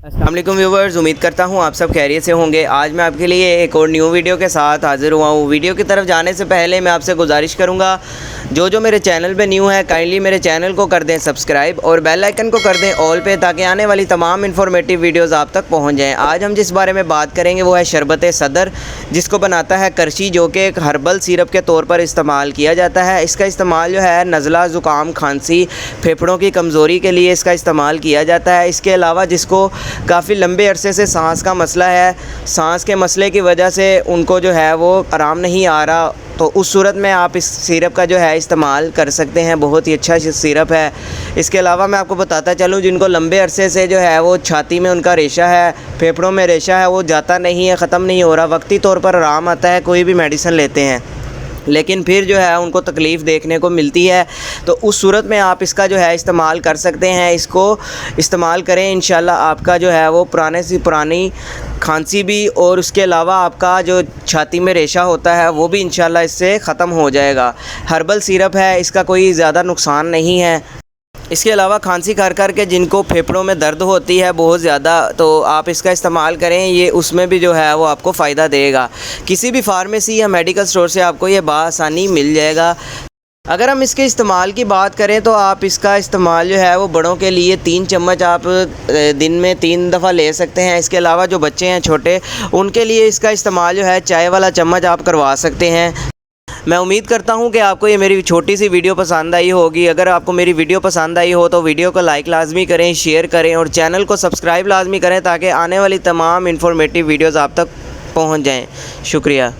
अस्सलाम वालेकुम व्यूवर्स, उम्मीद करता हूँ आप सब खैरियत से होंगे। आज मैं आपके लिए एक और न्यू वीडियो के साथ हाज़िर हुआ हूँ। वीडियो की तरफ जाने से पहले मैं आपसे गुजारिश करूँगा, जो मेरे चैनल पे न्यू है काइंडली मेरे चैनल को कर दें सब्सक्राइब और बेल आइकन को कर दें ऑल पे, ताकि आने वाली तमाम इन्फॉर्मेटिव वीडियोज़ आप तक पहुँच जाएँ। आज हम जिस बारे में बात करेंगे वो है शरबत सदर, जिसको बनाता है करशी, जो कि एक हर्बल सिरप के तौर पर इस्तेमाल किया जाता है। इसका इस्तेमाल जो है नज़ला, ज़ुकाम, खांसी, फेफड़ों की कमज़ोरी के लिए इसका इस्तेमाल किया जाता है। इसके अलावा जिसको काफ़ी लंबे अरसे से सांस का मसला है, सांस के मसले की वजह से उनको जो है वो आराम नहीं आ रहा, तो उस सूरत में आप इस सिरप का जो है इस्तेमाल कर सकते हैं। बहुत ही अच्छा सिरप है। इसके अलावा मैं आपको बताता चलूँ, जिनको लंबे अरसे से जो है वो छाती में उनका रेशा है, फेफड़ों में रेशा है, वो जाता नहीं है, ख़त्म नहीं हो रहा, वक्ती तौर पर आराम आता है, कोई भी मेडिसिन लेते हैं लेकिन फिर जो है उनको तकलीफ़ देखने को मिलती है, तो उस सूरत में आप इसका जो है इस्तेमाल कर सकते हैं। इसको इस्तेमाल करें, इंशाल्लाह आपका जो है वो पुराने से पुरानी खांसी भी और उसके अलावा आपका जो छाती में रेशा होता है वो भी इंशाल्लाह इससे ख़त्म हो जाएगा। हर्बल सिरप है, इसका कोई ज़्यादा नुकसान नहीं है। इसके अलावा खांसी कर के जिनको फेफड़ों में दर्द होती है बहुत ज़्यादा, तो आप इसका इस्तेमाल करें, ये उसमें भी जो है वो आपको फ़ायदा देगा। किसी भी फार्मेसी या मेडिकल स्टोर से आपको ये बआसानी मिल जाएगा। अगर हम इसके इस्तेमाल की बात करें तो आप इसका इस्तेमाल जो है वो बड़ों के लिए 3 चम्मच आप दिन में 3 दफ़ा ले सकते हैं। इसके अलावा जो बच्चे हैं छोटे, उनके लिए इसका इस्तेमाल जो है चाय वाला चम्मच आप करवा सकते हैं। मैं उम्मीद करता हूं कि आपको ये मेरी छोटी सी वीडियो पसंद आई होगी। अगर आपको मेरी वीडियो पसंद आई हो तो वीडियो को लाइक लाजमी करें, शेयर करें और चैनल को सब्सक्राइब लाजमी करें, ताकि आने वाली तमाम इन्फॉर्मेटिव वीडियोज़ आप तक पहुंच जाएं। शुक्रिया।